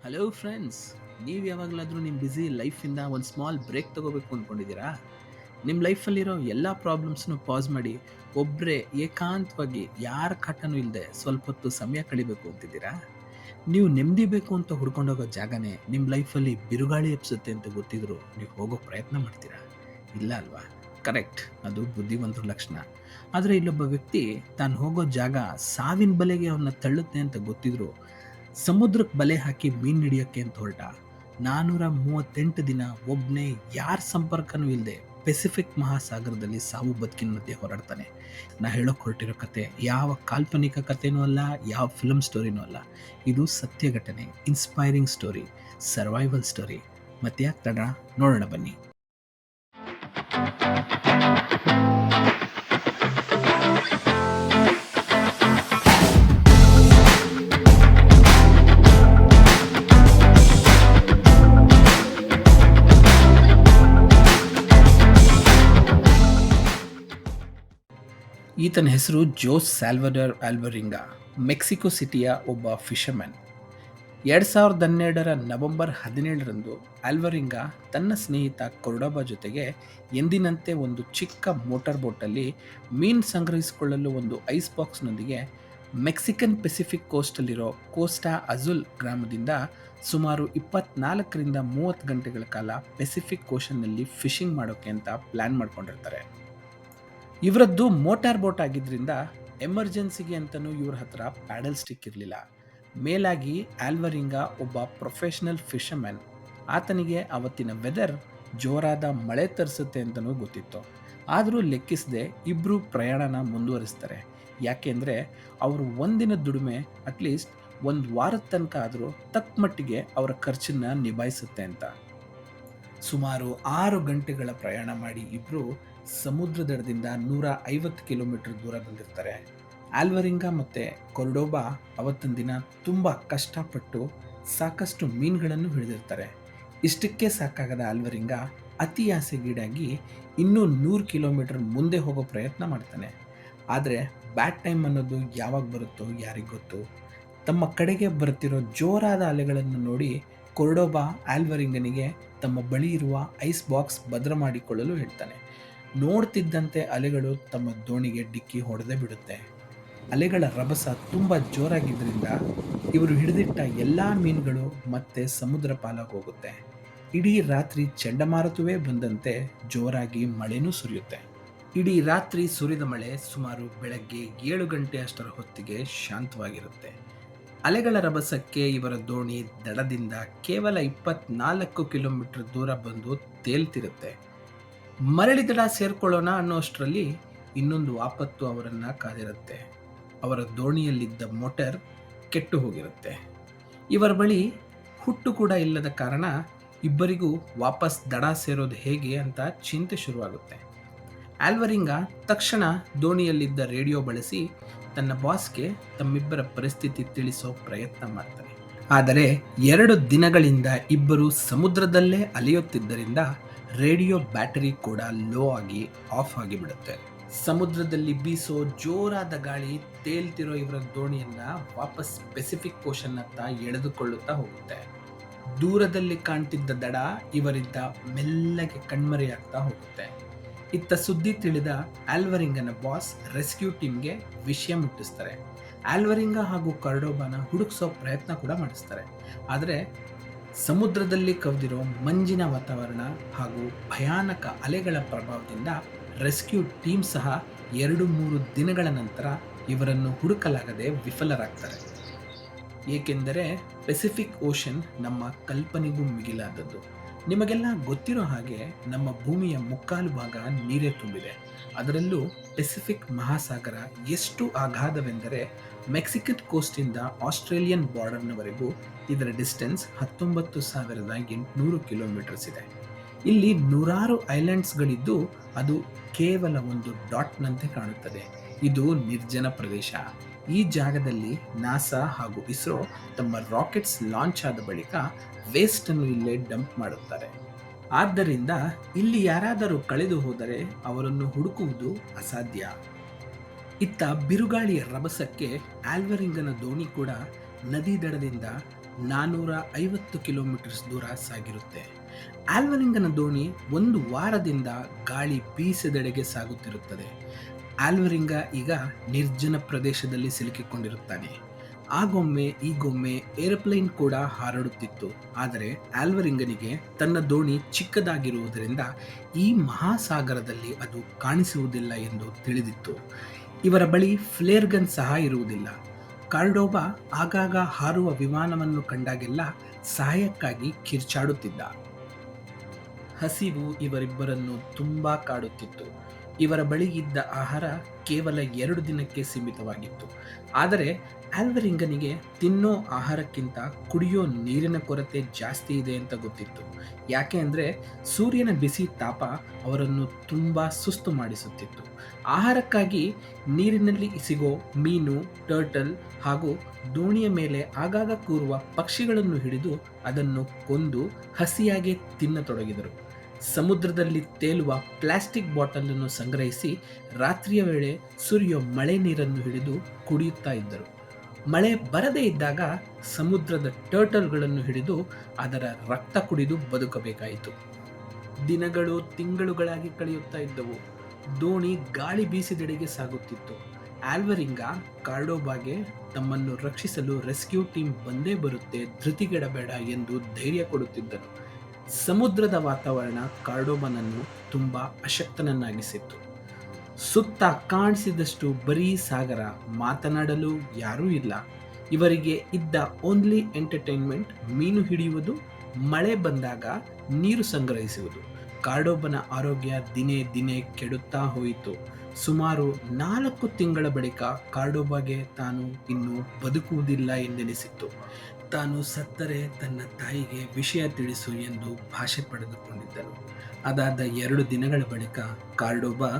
Hello friends, ನೀವು ಯಾವಾಗಲಾದರೂ ನಿಮ್ಮ ಬ್ಯುಸಿ ಲೈಫಿಂದ ಒಂದು ಸ್ಮಾಲ್ ಬ್ರೇಕ್ ತಗೋಬೇಕು ಅಂದ್ಕೊಂಡಿದ್ದೀರಾ? ನಿಮ್ಮ ಲೈಫಲ್ಲಿರೋ ಎಲ್ಲ ಪ್ರಾಬ್ಲಮ್ಸ್ನು ಪಾಸ್ ಮಾಡಿ ಒಬ್ಬರೇ ಏಕಾಂತವಾಗಿ ಯಾರ ಕಾಟನೂ ಇಲ್ಲದೆ ಸ್ವಲ್ಪ ಹೊತ್ತು ಸಮಯ ಕಳಿಬೇಕು ಅಂತಿದ್ದೀರಾ? ನೀವು ನೆಮ್ಮದಿ ಬೇಕು ಅಂತ ಹುಡ್ಕೊಂಡೋಗೋ ಜಾಗನೇ ನಿಮ್ಮ ಲೈಫಲ್ಲಿ ಬಿರುಗಾಳಿ ಎಬ್ಸುತ್ತೆ ಅಂತ ಗೊತ್ತಿದ್ರು ನೀವು ಹೋಗೋ ಪ್ರಯತ್ನ ಮಾಡ್ತೀರಾ? ಇಲ್ಲ ಅಲ್ವಾ? ಕರೆಕ್ಟ್, ಅದು ಬುದ್ಧಿವಂತರ ಲಕ್ಷಣ. ಆದರೆ ಇಲ್ಲೊಬ್ಬ ವ್ಯಕ್ತಿ ತಾನು ಹೋಗೋ ಜಾಗ ಸಾವಿನ ಬಲೆಗೆ ಅವನ್ನ ತಳ್ಳುತ್ತೆ ಅಂತ ಗೊತ್ತಿದ್ರು ಸಮುದ್ರಕ್ಕೆ ಬಲೆ ಹಾಕಿ ಮೀನು ಹಿಡಿಯೋಕ್ಕೆ ಅಂತ ಹೊರಟ. 438 ದಿನ ಒಬ್ಬನೇ, ಯಾರ ಸಂಪರ್ಕನೂ ಇಲ್ಲದೆ ಪೆಸಿಫಿಕ್ ಮಹಾಸಾಗರದಲ್ಲಿ ಸಾವು ಬದುಕಿನ ಮಧ್ಯೆ ಹೋರಾಡ್ತಾನೆ. ನಾ ಹೇಳೋಕೆ ಹೊರಟಿರೋ ಕತೆ ಯಾವ ಕಾಲ್ಪನಿಕ ಕಥೆನೂ ಅಲ್ಲ, ಯಾವ ಫಿಲ್ಮ್ ಸ್ಟೋರಿನೂ ಅಲ್ಲ. ಇದು ಸತ್ಯ ಘಟನೆ, ಇನ್ಸ್ಪೈರಿಂಗ್ ಸ್ಟೋರಿ, ಸರ್ವೈವಲ್ ಸ್ಟೋರಿ. ಮತ್ತೆ ಯಾಕೆ ತಡ, ನೋಡೋಣ ಬನ್ನಿ. ಈತನ ಹೆಸರು ಜೋಸ್ ಸ್ಯಾಲ್ವಡರ್ ಆಲ್ವರಿಂಗಾ. ಮೆಕ್ಸಿಕೋ ಸಿಟಿಯ ಒಬ್ಬ ಫಿಷರ್ಮನ್. 2012 ನವೆಂಬರ್ 17ರಂದು ಆಲ್ವರಿಂಗಾ ತನ್ನ ಸ್ನೇಹಿತ ಕೊರ್ಡೋಬಾ ಜೊತೆಗೆ ಎಂದಿನಂತೆ ಒಂದು ಚಿಕ್ಕ ಮೋಟಾರ್ ಬೋಟಲ್ಲಿ ಮೀನು ಸಂಗ್ರಹಿಸಿಕೊಳ್ಳಲು ಒಂದು ಐಸ್ ಬಾಕ್ಸ್ನೊಂದಿಗೆ ಮೆಕ್ಸಿಕನ್ ಪೆಸಿಫಿಕ್ ಕೋಸ್ಟಲ್ಲಿರೋ ಕೋಸ್ಟಾ ಅಜುಲ್ ಗ್ರಾಮದಿಂದ ಸುಮಾರು 24-30 ಗಂಟೆಗಳ ಕಾಲ ಪೆಸಿಫಿಕ್ ಓಷನ್ನಲ್ಲಿ ಫಿಶಿಂಗ್ ಮಾಡೋಕ್ಕೆ ಅಂತ ಪ್ಲ್ಯಾನ್ ಮಾಡ್ಕೊಂಡಿರ್ತಾರೆ. ಇವರದ್ದು ಮೋಟಾರ್ ಬೋಟ್ ಆಗಿದ್ದರಿಂದ ಎಮರ್ಜೆನ್ಸಿಗೆ ಅಂತಲೂ ಇವ್ರ ಹತ್ರ ಪ್ಯಾಡಲ್ ಸ್ಟಿಕ್ ಇರಲಿಲ್ಲ. ಮೇಲಾಗಿ ಆಲ್ವರಿಂಗಾ ಒಬ್ಬ ಪ್ರೊಫೆಷನಲ್ ಫಿಷರ್ಮನ್. ಆತನಿಗೆ ಅವತ್ತಿನ ವೆದರ್ ಜೋರಾದ ಮಳೆ ತರಿಸುತ್ತೆ ಅಂತಲೂ ಗೊತ್ತಿತ್ತು. ಆದರೂ ಲೆಕ್ಕಿಸದೆ ಇಬ್ಬರು ಪ್ರಯಾಣನ ಮುಂದುವರಿಸ್ತಾರೆ. ಯಾಕೆಂದರೆ ಅವರು ಒಂದಿನ ದುಡಿಮೆ ಅಟ್ಲೀಸ್ಟ್ ಒಂದು ವಾರದ ತನಕ ಆದರೂ ತಕ್ಕ ಮಟ್ಟಿಗೆ ಅವರ ಖರ್ಚನ್ನು ನಿಭಾಯಿಸುತ್ತೆ ಅಂತ. ಸುಮಾರು 6 ಗಂಟೆಗಳ ಪ್ರಯಾಣ ಮಾಡಿ ಇಬ್ಬರು ಸಮುದ್ರ ದಡದಿಂದ 150 ಕಿಲೋಮೀಟರ್ ದೂರ ಬಂದಿರ್ತಾರೆ. ಆಲ್ವರಿಂಗಾ ಮತ್ತು ಕೊರ್ಡೋಬಾ ಅವತ್ತಿನ ದಿನ ತುಂಬ ಕಷ್ಟಪಟ್ಟು ಸಾಕಷ್ಟು ಮೀನುಗಳನ್ನು ಹಿಡಿದಿರ್ತಾರೆ. ಇಷ್ಟಕ್ಕೆ ಸಾಕಾಗದ ಆಲ್ವರಿಂಗಾ ಅತಿ ಆಸೆಗೀಡಾಗಿ ಇನ್ನೂ 100 ಕಿಲೋಮೀಟರ್ ಮುಂದೆ ಹೋಗೋ ಪ್ರಯತ್ನ ಮಾಡ್ತಾನೆ. ಆದರೆ ಬ್ಯಾಡ್ ಟೈಮ್ ಅನ್ನೋದು ಯಾವಾಗ ಬರುತ್ತೋ ಯಾರಿಗೆ ಗೊತ್ತು. ತಮ್ಮ ಕಡೆಗೆ ಬರ್ತಿರೋ ಜೋರಾದ ಅಲೆಗಳನ್ನು ನೋಡಿ ಕೊರ್ಡೋಬಾ ಆಲ್ವರಿಂಗನಿಗೆ ತಮ್ಮ ಬಳಿ ಇರುವ ಐಸ್ ಬಾಕ್ಸ್ ಭದ್ರ ಮಾಡಿಕೊಳ್ಳಲು ಹೇಳ್ತಾನೆ. ನೋಡ್ತಿದ್ದಂತೆ ಅಲೆಗಳು ತಮ್ಮ ದೋಣಿಗೆ ಡಿಕ್ಕಿ ಹೊಡೆದೇ ಬಿಡುತ್ತೆ. ಅಲೆಗಳ ರಭಸ ತುಂಬ ಜೋರಾಗಿದ್ದರಿಂದ ಇವರು ಹಿಡಿದಿಟ್ಟ ಎಲ್ಲ ಮೀನುಗಳು ಮತ್ತೆ ಸಮುದ್ರ ಪಾಲಾಗಿ ಹೋಗುತ್ತೆ. ಇಡೀ ರಾತ್ರಿ ಚಂಡಮಾರುತವೇ ಬಂದಂತೆ ಜೋರಾಗಿ ಮಳೆನೂ ಸುರಿಯುತ್ತೆ. ಇಡೀ ರಾತ್ರಿ ಸುರಿದ ಮಳೆ ಸುಮಾರು ಬೆಳಗ್ಗೆ 7 ಗಂಟೆ ಅಷ್ಟರ ಹೊತ್ತಿಗೆ ಶಾಂತವಾಗಿರುತ್ತೆ. ಅಲೆಗಳ ರಭಸಕ್ಕೆ ಇವರ ದೋಣಿ ದಡದಿಂದ ಕೇವಲ 24 ಕಿಲೋಮೀಟರ್ ದೂರ ಬಂದು ತೇಲ್ತಿರುತ್ತೆ. ಮರಳಿ ದಡ ಸೇರ್ಕೊಳ್ಳೋಣ ಅನ್ನೋಷ್ಟರಲ್ಲಿ ಇನ್ನೊಂದು ಆಪತ್ತು ಅವರನ್ನು ಕಾದಿರುತ್ತೆ. ಅವರ ದೋಣಿಯಲ್ಲಿದ್ದ ಮೋಟರ್ ಕೆಟ್ಟು ಹೋಗಿರುತ್ತೆ. ಇವರ ಬಳಿ ಹುಟ್ಟು ಕೂಡ ಇಲ್ಲದ ಕಾರಣ ಇಬ್ಬರಿಗೂ ವಾಪಸ್ ದಡ ಸೇರೋದು ಹೇಗೆ ಅಂತ ಚಿಂತೆ ಶುರುವಾಗುತ್ತೆ. ಆಲ್ವರಿಂಗಾ ತಕ್ಷಣ ದೋಣಿಯಲ್ಲಿದ್ದ ರೇಡಿಯೋ ಬಳಸಿ ತನ್ನ ಬಾಸ್ಗೆ ತಮ್ಮಿಬ್ಬರ ಪರಿಸ್ಥಿತಿ ತಿಳಿಸೋ ಪ್ರಯತ್ನ ಮಾಡ್ತಾನೆ. ಆದರೆ 2 ದಿನಗಳಿಂದ ಇಬ್ಬರು ಸಮುದ್ರದಲ್ಲೇ ಅಲೆಯುತ್ತಿದ್ದರಿಂದ ರೇಡಿಯೋ ಬ್ಯಾಟರಿ ಕೂಡ ಲೋ ಆಗಿ ಆಫ್ ಆಗಿಬಿಡುತ್ತೆ. ಸಮುದ್ರದಲ್ಲಿ ಬೀಸೋ ಜೋರಾದ ಗಾಳಿ ತೇಲ್ತಿರೋ ಇವರ ದೋಣಿಯನ್ನ ವಾಪಸ್ ಪೆಸಿಫಿಕ್ ಓಷನ್ ಹತ್ತ ಎಳೆದುಕೊಳ್ಳುತ್ತಾ ಹೋಗುತ್ತೆ. ದೂರದಲ್ಲಿ ಕಾಣ್ತಿದ್ದ ದಡ ಇವರಿಂದ ಮೆಲ್ಲಗೆ ಕಣ್ಮರೆಯಾಗ್ತಾ ಹೋಗುತ್ತೆ. ಇತ್ತ ಸುದ್ದಿ ತಿಳಿದ ಆಲ್ವರಿಂಗನ ಬಾಸ್ ರೆಸ್ಕ್ಯೂ ಟೀಮ್ಗೆ ವಿಷಯ ಮುಟ್ಟಿಸ್ತಾರೆ. ಆಲ್ವರಿಂಗಾ ಹಾಗೂ ಕೊರ್ಡೋಬಾನ ಹುಡುಕಿಸೋ ಪ್ರಯತ್ನ ಕೂಡ ಮಾಡಿಸ್ತಾರೆ. ಆದರೆ ಸಮುದ್ರದಲ್ಲಿ ಕವಿದಿರೋ ಮಂಜಿನ ವಾತಾವರಣ ಹಾಗೂ ಭಯಾನಕ ಅಲೆಗಳ ಪ್ರಭಾವದಿಂದ ರೆಸ್ಕ್ಯೂ ಟೀಮ್ ಸಹ 2-3 ದಿನಗಳ ನಂತರ ಇವರನ್ನು ಹುಡುಕಲಾಗದೆ ವಿಫಲರಾಗ್ತಾರೆ. ಏಕೆಂದರೆ ಪೆಸಿಫಿಕ್ ಓಷನ್ ನಮ್ಮ ಕಲ್ಪನೆಗೂ ಮಿಗಿಲಾದದ್ದು. ನಿಮಗೆಲ್ಲ ಗೊತ್ತಿರೋ ಹಾಗೆ ನಮ್ಮ ಭೂಮಿಯ ಮುಕ್ಕಾಲು ಭಾಗ ನೀರೇ ತುಂಬಿದೆ. ಅದರಲ್ಲೂ ಪೆಸಿಫಿಕ್ ಮಹಾಸಾಗರ ಎಷ್ಟು ಅಗಾಧವೆಂದರೆ ಮೆಕ್ಸಿಕನ್ ಕೋಸ್ಟಿಂದ ಆಸ್ಟ್ರೇಲಿಯನ್ ಬಾರ್ಡರ್ನವರೆಗೂ ಇದರ ಡಿಸ್ಟೆನ್ಸ್ 19,800 ಕಿಲೋಮೀಟರ್ಸ್ ಇದೆ. ಇಲ್ಲಿ ನೂರಾರು ಐಲ್ಯಾಂಡ್ಸ್ಗಳಿದ್ದು ಅದು ಕೇವಲ ಒಂದು ಡಾಟ್ನಂತೆ ಕಾಣುತ್ತದೆ. ಇದು ನಿರ್ಜನ ಪ್ರದೇಶ. ಈ ಜಾಗದಲ್ಲಿ ನಾಸಾ ಹಾಗೂ ಇಸ್ರೋ ತಮ್ಮ ರಾಕೆಟ್ಸ್ ಲಾಂಚ್ ಆದ ಬಳಿಕ ವೇಸ್ಟನ್ನು ಇಲ್ಲೇ ಡಂಪ್ ಮಾಡುತ್ತಾರೆ. ಆದ್ದರಿಂದ ಇಲ್ಲಿ ಯಾರಾದರೂ ಕಳೆದು ಹೋದರೆ ಅವರನ್ನು ಹುಡುಕುವುದು ಅಸಾಧ್ಯ. ಇತ್ತ ಬಿರುಗಾಳಿಯ ರಭಸಕ್ಕೆ ಆಲ್ವರಿಂಗನ ದೋಣಿ ಕೂಡ ನದಿ ದಡದಿಂದ 450 ಕಿಲೋಮೀಟರ್ಸ್ ದೂರ ಸಾಗಿರುತ್ತೆ. ಆಲ್ವರಿಂಗನ ದೋಣಿ ಒಂದು ವಾರದಿಂದ ಗಾಳಿ ಬೀಸದೆಡೆಗೆ ಸಾಗುತ್ತಿರುತ್ತದೆ. ಆಲ್ವರಿಂಗ ಈಗ ನಿರ್ಜನ ಪ್ರದೇಶದಲ್ಲಿ ಸಿಲುಕಿಕೊಂಡಿರುತ್ತಾನೆ. ಆಗೊಮ್ಮೆ ಈಗೊಮ್ಮೆ ಏರೋಪ್ಲೇನ್ ಕೂಡ ಹಾರಾಡುತ್ತಿತ್ತು. ಆದರೆ ಆಲ್ವರಿಂಗನಿಗೆ ತನ್ನ ದೋಣಿ ಚಿಕ್ಕದಾಗಿರುವುದರಿಂದ ಈ ಮಹಾಸಾಗರದಲ್ಲಿ ಅದು ಕಾಣಿಸುವುದಿಲ್ಲ ಎಂದು ತಿಳಿದಿತ್ತು. ಇವರ ಬಳಿ ಫ್ಲೇರ್ ಗನ್ ಸಹ ಇರುವುದಿಲ್ಲ. ಕಾರ್ಡೋಬಾ ಆಗಾಗ ಹಾರುವ ವಿಮಾನವನ್ನು ಕಂಡಾಗೆಲ್ಲ ಸಹಾಯಕ್ಕಾಗಿ ಕಿರ್ಚಾಡುತ್ತಿದ್ದ. ಹಸಿವು ಇವರಿಬ್ಬರನ್ನು ತುಂಬಾ ಕಾಡುತ್ತಿತ್ತು. ಇವರ ಬಳಿ ಇದ್ದ ಆಹಾರ ಕೇವಲ 2 ದಿನಕ್ಕೆ ಸೀಮಿತವಾಗಿತ್ತು. ಆದರೆ ಆಲ್ವರಿಂಗನಿಗೆ ತಿನ್ನೋ ಆಹಾರಕ್ಕಿಂತ ಕುಡಿಯೋ ನೀರಿನ ಕೊರತೆ ಜಾಸ್ತಿ ಇದೆ ಅಂತ ಗೊತ್ತಿತ್ತು. ಯಾಕೆ ಅಂದರೆ ಸೂರ್ಯನ ಬಿಸಿ ತಾಪ ಅವರನ್ನು ತುಂಬಾ ಸುಸ್ತು ಮಾಡಿಸುತ್ತಿತ್ತು. ಆಹಾರಕ್ಕಾಗಿ ನೀರಿನಲ್ಲಿ ಸಿಗೋ ಮೀನು, ಟರ್ಟಲ್ ಹಾಗೂ ದೋಣಿಯ ಮೇಲೆ ಆಗಾಗ ಕೂರುವ ಪಕ್ಷಿಗಳನ್ನು ಹಿಡಿದು ಅದನ್ನು ಕೊಂದು ಹಸಿಯಾಗಿ ತಿನ್ನತೊಡಗಿದರು. ಸಮುದ್ರದಲ್ಲಿ ತೇಲುವ ಪ್ಲಾಸ್ಟಿಕ್ ಬಾಟಲ್ ಅನ್ನು ಸಂಗ್ರಹಿಸಿ ರಾತ್ರಿಯ ವೇಳೆ ಸುರಿಯೋ ಮಳೆ ನೀರನ್ನು ಹಿಡಿದು ಕುಡಿಯುತ್ತಾ ಇದ್ದರು. ಮಳೆ ಬರದೇ ಇದ್ದಾಗ ಸಮುದ್ರದ ಟರ್ಟಲ್ಗಳನ್ನು ಹಿಡಿದು ಅದರ ರಕ್ತ ಕುಡಿದು ಬದುಕಬೇಕಾಯಿತು. ದಿನಗಳು ತಿಂಗಳುಗಳಾಗಿ ಕಳೆಯುತ್ತಾ ಇದ್ದವು. ದೋಣಿ ಗಾಳಿ ಬೀಸಿದೆಡೆಗೆ ಸಾಗುತ್ತಿತ್ತು. ಆಲ್ವರಿಂಗ ಕಾರ್ಡೋಬಾಗೆ ತಮ್ಮನ್ನು ರಕ್ಷಿಸಲು ರೆಸ್ಕ್ಯೂ ಟೀಮ್ ಬಂದೇ ಬರುತ್ತೆ, ಧೃತಿಗೆಡಬೇಡ ಎಂದು ಧೈರ್ಯ ಕೊಡುತ್ತಿದ್ದರು. ಸಮುದ್ರದ ವಾತಾವರಣ ಕಾರ್ಡೋಬನನ್ನು ತುಂಬಾ ಅಶಕ್ತನನ್ನಾಗಿಸಿತ್ತು. ಸುತ್ತ ಕಾಣಿಸಿದಷ್ಟು ಬರೀ ಸಾಗರ, ಮಾತನಾಡಲು ಯಾರೂ ಇಲ್ಲ. ಇವರಿಗೆ ಇದ್ದ ಓನ್ಲಿ ಎಂಟರ್ಟೈನ್ಮೆಂಟ್ ಮೀನು ಹಿಡಿಯುವುದು, ಮಳೆ ಬಂದಾಗ ನೀರು ಸಂಗ್ರಹಿಸುವುದು. ಕಾರ್ಡೋಬನ ಆರೋಗ್ಯ ದಿನೇ ದಿನೇ ಕೆಡುತ್ತಾ ಹೋಯಿತು. ಸುಮಾರು 4 ತಿಂಗಳ ಬಳಿಕ ಕಾರ್ಡೋಬಾಗೆ ತಾನು ಇನ್ನು ಬದುಕುವುದಿಲ್ಲ ಎಂದೆನಿಸಿತ್ತು. ತಾನು ಸತ್ತರೆ ತನ್ನ ತಾಯಿಗೆ ವಿಷಯ ತಿಳಿಸು ಎಂದು ಭಾಷೆ ಪಡೆದುಕೊಂಡಿದ್ದನು. ಅದಾದ 2 ದಿನಗಳ ಬಳಿಕ ಕಾರ್ಡೋಬಾ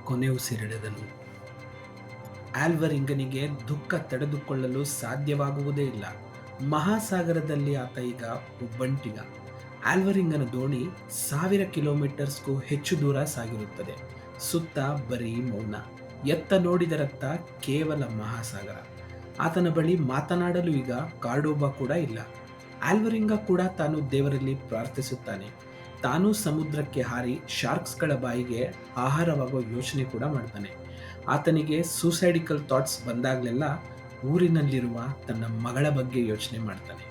ಕೊನೆಯುಸಿರೆಳೆದನು. ಆಲ್ವರಿಂಗನಿಗೆ ದುಃಖ ತಡೆದುಕೊಳ್ಳಲು ಸಾಧ್ಯವಾಗುವುದೇ ಇಲ್ಲ. ಮಹಾಸಾಗರದಲ್ಲಿ ಆತ ಈಗ ಒಬ್ಬಂಟಿಗ. ಆಲ್ವರಿಂಗನ ದೋಣಿ 1000 ಕಿಲೋಮೀಟರ್ಸ್ಗೂ ಹೆಚ್ಚು ದೂರ ಸಾಗಿರುತ್ತದೆ. ಸುತ್ತ ಬರೀ ಮೌನ. ಎತ್ತ ನೋಡಿದರತ್ತ ಕೇವಲ ಮಹಾಸಾಗರ. ಆತನ ಬಳಿ ಮಾತನಾಡಲು ಈಗ ಕಾರ್ಡೋಬಾ ಕೂಡ ಇಲ್ಲ. ಆಲ್ವರಿಂಗ ಕೂಡ ತಾನು ದೇವರಲ್ಲಿ ಪ್ರಾರ್ಥಿಸುತ್ತಾನೆ. ತಾನೂ ಸಮುದ್ರಕ್ಕೆ ಹಾರಿ ಶಾರ್ಕ್ಸ್ಗಳ ಬಾಯಿಗೆ ಆಹಾರವಾಗೋ ಯೋಚನೆ ಕೂಡ ಮಾಡ್ತಾನೆ. ಆತನಿಗೆ ಸೂಸೈಡಿಕಲ್ ಥಾಟ್ಸ್ ಬಂದಾಗಲೆಲ್ಲ ಊರಿನಲ್ಲಿರುವ ತನ್ನ ಮಗಳ ಬಗ್ಗೆ ಯೋಚನೆ ಮಾಡ್ತಾನೆ.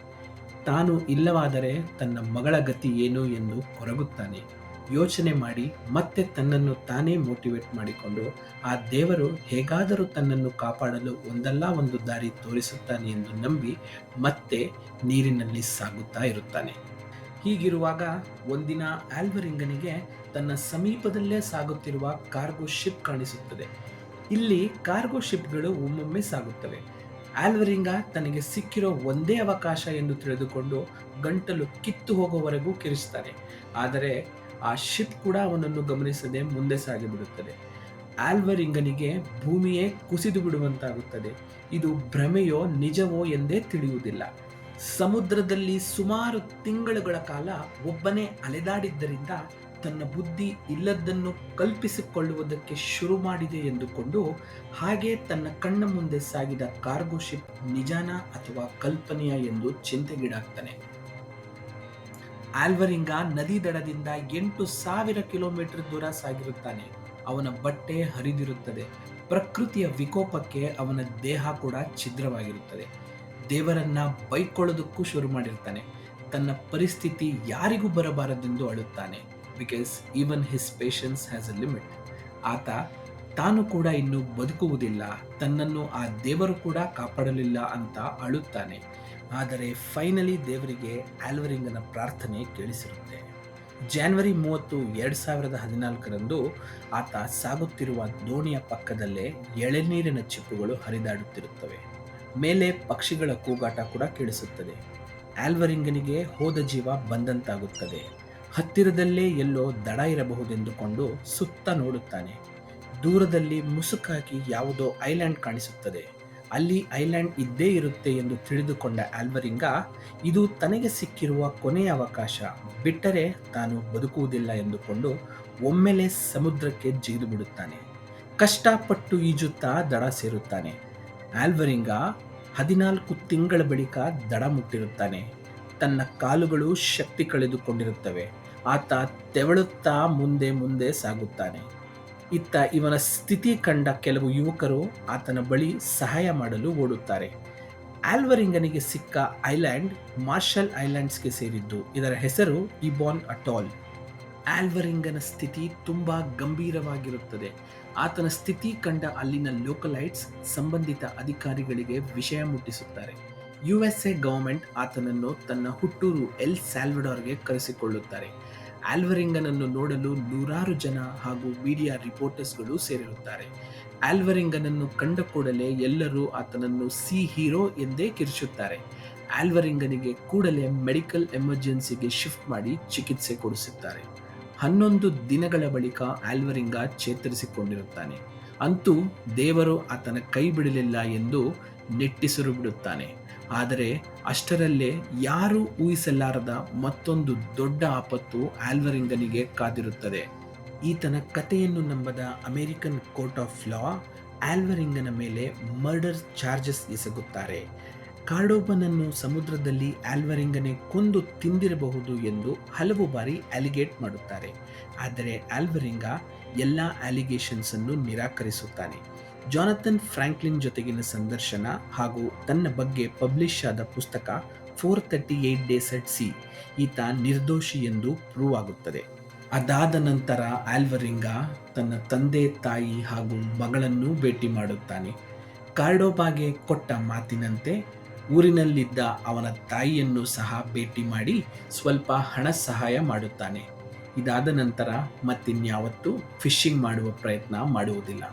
ತಾನು ಇಲ್ಲವಾದರೆ ತನ್ನ ಮಗಳ ಗತಿ ಏನು ಎಂದು ಕೊರಗುತ್ತಾನೆ. ಯೋಚನೆ ಮಾಡಿ ಮತ್ತೆ ತನ್ನನ್ನು ತಾನೇ ಮೋಟಿವೇಟ್ ಮಾಡಿಕೊಂಡು ಆ ದೇವರು ಹೇಗಾದರೂ ತನ್ನನ್ನು ಕಾಪಾಡಲು ಒಂದಲ್ಲ ಒಂದು ದಾರಿ ತೋರಿಸುತ್ತಾನೆ ಎಂದು ನಂಬಿ ಮತ್ತೆ ನೀರಿನಲ್ಲಿ ಸಾಗುತ್ತಾ ಇರುತ್ತಾನೆ. ಹೀಗಿರುವಾಗ ಒಂದಿನ ಆಲ್ವರಿಂಗನಿಗೆ ತನ್ನ ಸಮೀಪದಲ್ಲೇ ಸಾಗುತ್ತಿರುವ ಕಾರ್ಗೋ ಶಿಪ್ ಕಾಣಿಸುತ್ತದೆ. ಇಲ್ಲಿ ಕಾರ್ಗೋ ಶಿಪ್ಗಳು ಒಮ್ಮೊಮ್ಮೆ ಸಾಗುತ್ತವೆ. ಆಲ್ವರಿಂಗ ತನಗೆ ಸಿಕ್ಕಿರೋ ಒಂದೇ ಅವಕಾಶ ಎಂದು ತಿಳಿದುಕೊಂಡು ಗಂಟಲು ಕಿತ್ತು ಹೋಗುವವರೆಗೂ ಕಿರಿಸ್ತಾನೆ. ಆದರೆ ಆ ಶಿಪ್ ಕೂಡ ಅವನನ್ನು ಗಮನಿಸದೆ ಮುಂದೆ ಸಾಗಿಬಿಡುತ್ತದೆ. ಆಲ್ವರಿಂಗನಿಗೆ ಭೂಮಿಯೇ ಕುಸಿದು ಬಿಡುವಂತಾಗುತ್ತದೆ. ಇದು ಭ್ರಮೆಯೋ ನಿಜವೋ ಎಂದೇ ತಿಳಿಯುವುದಿಲ್ಲ. ಸಮುದ್ರದಲ್ಲಿ ಸುಮಾರು ತಿಂಗಳುಗಳ ಕಾಲ ಒಬ್ಬನೇ ಅಲೆದಾಡಿದ್ದರಿಂದ ತನ್ನ ಬುದ್ಧಿ ಇಲ್ಲದ್ದನ್ನು ಕಲ್ಪಿಸಿಕೊಳ್ಳುವುದಕ್ಕೆ ಶುರು ಮಾಡಿದೆ ಎಂದುಕೊಂಡು ಹಾಗೆ ತನ್ನ ಕಣ್ಣ ಮುಂದೆ ಸಾಗಿದ ಕಾರ್ಗೋ ಶಿಪ್ ನಿಜಾನ ಅಥವಾ ಕಲ್ಪನೆಯ ಎಂದು ಚಿಂತೆಗೀಡಾಗ್ತಾನೆ. ಆಲ್ವರಿಂಗ ನದಿ ದಡದಿಂದ 8000 ಕಿಲೋಮೀಟರ್ ದೂರ ಸಾಗಿರುತ್ತಾನೆ. ಅವನ ಬಟ್ಟೆ ಹರಿದಿರುತ್ತದೆ. ಪ್ರಕೃತಿಯ ವಿಕೋಪಕ್ಕೆ ಅವನ ದೇಹ ಕೂಡ ಛಿದ್ರವಾಗಿರುತ್ತದೆ. ದೇವರನ್ನ ಬೈಕೊಳ್ಳೋದಕ್ಕೂ ಶುರು ಮಾಡಿರ್ತಾನೆ. ತನ್ನ ಪರಿಸ್ಥಿತಿ ಯಾರಿಗೂ ಬರಬಾರದೆಂದು ಅಳುತ್ತಾನೆ. Because even his patience has a limit. ಆತ ತಾನು ಕೂಡ ಇನ್ನು ಬದುಕುವುದಿಲ್ಲ, ತನ್ನನ್ನು ಆ ದೇವರು ಕೂಡ ಕಾಪಾಡಲಿಲ್ಲ ಅಂತ ಅಳುತ್ತಾನೆ. ಆದರೆ ಫೈನಲಿ ದೇವರಿಗೆ ಆಲ್ವರಿಂಗನ ಪ್ರಾರ್ಥನೆ ಕೇಳಿಸಿರುತ್ತೆ. ಜಾನ್ವರಿ 30, 2014ರಂದು ಆತ ಸಾಗುತ್ತಿರುವ ದೋಣಿಯ ಪಕ್ಕದಲ್ಲೇ ಎಳೆನೀರಿನ ಚಿಪ್ಪುಗಳು ಹರಿದಾಡುತ್ತಿರುತ್ತವೆ. ಮೇಲೆ ಪಕ್ಷಿಗಳ ಕೂಗಾಟ ಕೂಡ ಕೇಳಿಸುತ್ತದೆ. ಆಲ್ವರಿಂಗನಿಗೆ ಹೋದ ಜೀವ ಬಂದಂತಾಗುತ್ತದೆ. ಹತ್ತಿರದಲ್ಲೇ ಎಲ್ಲೋ ದಡ ಇರಬಹುದೆಂದುಕೊಂಡು ಸುತ್ತ ನೋಡುತ್ತಾನೆ. ದೂರದಲ್ಲಿ ಮುಸುಕಾಗಿ ಯಾವುದೋ ಐಲ್ಯಾಂಡ್ ಕಾಣಿಸುತ್ತದೆ. ಅಲ್ಲಿ ಐಲ್ಯಾಂಡ್ ಇದ್ದೇ ಇರುತ್ತೆ ಎಂದು ತಿಳಿದುಕೊಂಡ ಆಲ್ವರಿಂಗ ಇದು ತನಗೆ ಸಿಕ್ಕಿರುವ ಕೊನೆಯ ಅವಕಾಶ, ಬಿಟ್ಟರೆ ತಾನು ಬದುಕುವುದಿಲ್ಲ ಎಂದುಕೊಂಡು ಒಮ್ಮೆಲೆ ಸಮುದ್ರಕ್ಕೆ ಜಿಗಿದು ಬಿಡುತ್ತಾನೆ. ಕಷ್ಟಪಟ್ಟು ಈಜುತ್ತಾ ದಡ ಸೇರುತ್ತಾನೆ. ಆಲ್ವರಿಂಗ 14 ತಿಂಗಳ ಬಳಿಕ ದಡ ಮುಟ್ಟಿರುತ್ತಾನೆ. ತನ್ನ ಕಾಲುಗಳು ಶಕ್ತಿ ಕಳೆದುಕೊಂಡಿರುತ್ತವೆ. ಆತ ತೆವಳುತ್ತಾ ಮುಂದೆ ಮುಂದೆ ಸಾಗುತ್ತಾನೆ. ಇತ್ತ ಇವನ ಸ್ಥಿತಿ ಕಂಡ ಕೆಲವು ಯುವಕರು ಆತನ ಬಳಿ ಸಹಾಯ ಮಾಡಲು ಓಡುತ್ತಾರೆ. ಆಲ್ವರಿಂಗನಿಗೆ ಸಿಕ್ಕ ಐಲ್ಯಾಂಡ್ ಮಾರ್ಷಲ್ ಐಲ್ಯಾಂಡ್ಸ್ಗೆ ಸೇರಿದ್ದು. ಇದರ ಹೆಸರು ಇಬಾನ್ ಅಟಾಲ್. ಆಲ್ವರಿಂಗನ ಸ್ಥಿತಿ ತುಂಬಾ ಗಂಭೀರವಾಗಿರುತ್ತದೆ. ಆತನ ಸ್ಥಿತಿ ಕಂಡ ಅಲ್ಲಿನ ಲೋಕಲೈಟ್ಸ್ ಸಂಬಂಧಿತ ಅಧಿಕಾರಿಗಳಿಗೆ ವಿಷಯ ಮುಟ್ಟಿಸುತ್ತಾರೆ. ಯುಎಸ್ಎ ಗವರ್ಮೆಂಟ್ ಆತನನ್ನು ತನ್ನ ಹುಟ್ಟೂರು ಎಲ್ ಸ್ಯಾಲ್ವಡಾರ್ಗೆ ಕರೆಸಿಕೊಳ್ಳುತ್ತಾರೆ. ಆಲ್ವರಿಂಗನನ್ನು ನೋಡಲು ನೂರಾರು ಜನ ಹಾಗೂ ಮೀಡಿಯಾ ರಿಪೋರ್ಟರ್ಸ್ಗಳು ಸೇರಿರುತ್ತಾರೆ. ಆಲ್ವರಿಂಗನನ್ನು ಕಂಡ ಕೂಡಲೇ ಎಲ್ಲರೂ ಆತನನ್ನು ಸಿ ಹೀರೋ ಎಂದೇ ಕಿರಿಚುತ್ತಾರೆ. ಆಲ್ವರಿಂಗನಿಗೆ ಕೂಡಲೇ ಮೆಡಿಕಲ್ ಎಮರ್ಜೆನ್ಸಿಗೆ ಶಿಫ್ಟ್ ಮಾಡಿ ಚಿಕಿತ್ಸೆ ಕೊಡಿಸುತ್ತಾರೆ. 11 ದಿನಗಳ ಬಳಿಕ ಆಲ್ವರಿಂಗ ಚೇತರಿಸಿಕೊಂಡಿರುತ್ತಾನೆ. ಅಂತೂ ದೇವರು ಆತನ ಕೈ ಬಿಡಲಿಲ್ಲ ಎಂದು ನಿಟ್ಟುಸಿರು ಬಿಡುತ್ತಾನೆ. ಆದರೆ ಅಷ್ಟರಲ್ಲೇ ಯಾರೂ ಊಹಿಸಲಾರದ ಮತ್ತೊಂದು ದೊಡ್ಡ ಆಪತ್ತು ಆಲ್ವರಿಂಗನಿಗೆ ಕಾದಿರುತ್ತದೆ. ಈತನ ಕಥೆಯನ್ನು ನಂಬದ ಅಮೆರಿಕನ್ ಕೋರ್ಟ್ ಆಫ್ ಲಾ ಆಲ್ವರಿಂಗನ ಮೇಲೆ ಮರ್ಡರ್ ಚಾರ್ಜಸ್ ಎಸಗುತ್ತಾರೆ. ಕಾರ್ಡೋಬನನ್ನು ಸಮುದ್ರದಲ್ಲಿ ಆಲ್ವರಿಂಗನೇ ಕೊಂದು ತಿಂದಿರಬಹುದು ಎಂದು ಹಲವು ಬಾರಿ ಅಲಿಗೇಟ್ ಮಾಡುತ್ತಾರೆ. ಆದರೆ ಆಲ್ವರಿಂಗ ಎಲ್ಲ ಅಲಿಗೇಷನ್ಸ್ ಅನ್ನು ನಿರಾಕರಿಸುತ್ತಾನೆ. ಜಾನಥನ್ ಫ್ರಾಂಕ್ಲಿನ್ ಜೊತೆಗಿನ ಸಂದರ್ಶನ ಹಾಗೂ ತನ್ನ ಬಗ್ಗೆ ಪಬ್ಲಿಷ್ ಆದ ಪುಸ್ತಕ 438 ಡೇಸ್ ಅಟ್ ಸಿ ಈತ ನಿರ್ದೋಷಿ ಎಂದು ಪ್ರೂವ್ ಆಗುತ್ತದೆ. ಅದಾದ ನಂತರ ಆಲ್ವರಿಂಗ ತನ್ನ ತಂದೆ, ತಾಯಿ ಹಾಗೂ ಮಗಳನ್ನು ಭೇಟಿ ಮಾಡುತ್ತಾನೆ. ಕಾರ್ಡೋಬಾಗೆ ಕೊಟ್ಟ ಮಾತಿನಂತೆ ಊರಿನಲ್ಲಿದ್ದ ಅವನ ತಾಯಿಯನ್ನು ಸಹ ಭೇಟಿ ಮಾಡಿ ಸ್ವಲ್ಪ ಹಣ ಸಹಾಯ ಮಾಡುತ್ತಾನೆ. ಇದಾದ ನಂತರ ಮತ್ತಿನ್ಯಾವತ್ತೂ ಫಿಶಿಂಗ್ ಮಾಡುವ ಪ್ರಯತ್ನ ಮಾಡುವುದಿಲ್ಲ.